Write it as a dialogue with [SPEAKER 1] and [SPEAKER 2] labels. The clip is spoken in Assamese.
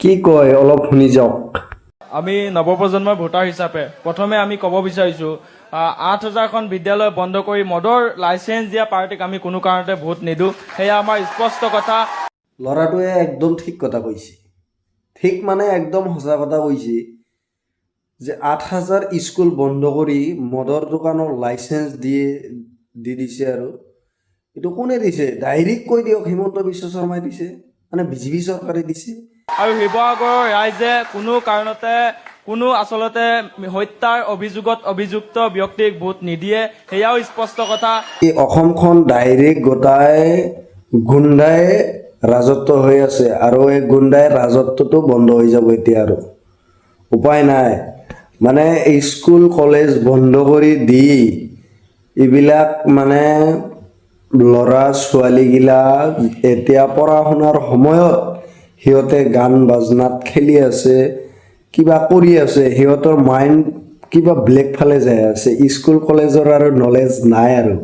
[SPEAKER 1] কি কয় অলপ শুনি যাওক।
[SPEAKER 2] আমি নৱপ্ৰজন্মৰ ভোটাৰ হিচাপে প্ৰথমে আমি ক'ব বিচাৰিছোঁ 8,000খন বিদ্যালয় বন্ধ কৰি মদৰ লাইচেঞ্চ দিয়া পাৰ্টিক আমি কোনো কাৰণতে ভোট নিদিওঁ। সেয়া আমাৰ স্পষ্ট কথা।
[SPEAKER 1] ল'ৰাটোৱে একদম ঠিক কথা কৈছে, ঠিক মানে একদম সঁচা কথা কৈছে যে 8,000 স্কুল বন্ধ কৰি মদৰ দোকানৰ লাইচেঞ্চ দি দিছে। আৰু এইটো কোনে দিছে? ডাইৰেক্ট কৈ দিয়ক, হিমন্ত বিশ্ব শৰ্মাই দিছে, মানে বিজেপি চৰকাৰে দিছে।
[SPEAKER 2] আৰু শিৱসাগৰৰ ৰাইজে কোনো কাৰণতে আচলতে হত্যাৰ অভিযোগত অভিযুক্ত ব্যক্তিক ভোট নিদিয়ে, সেয়াও স্পষ্ট কথা।
[SPEAKER 1] এই অসমখন ডাইৰেক্ট গোটাই গুণ্ডাই ৰাজত্ব হৈ আছে, আৰু এই গুণ্ডাই ৰাজত্বটো বন্ধ হৈ যাব এতিয়া। আৰু উপায় নাই, মানে স্কুল কলেজ বন্ধ কৰি দি এইবিলাক মানে ল'ৰা ছোৱালীগিলাক এতিয়া পঢ়া শুনাৰ সময়ত সিহঁতে গান বাজনাত খেলি আছে, কিবা কৰি আছে, সিহঁতৰ মাইণ্ড কিবা ব্লেক ফালে যাই আছে। স্কুল কলেজৰ আৰু নলেজ নাই আৰু।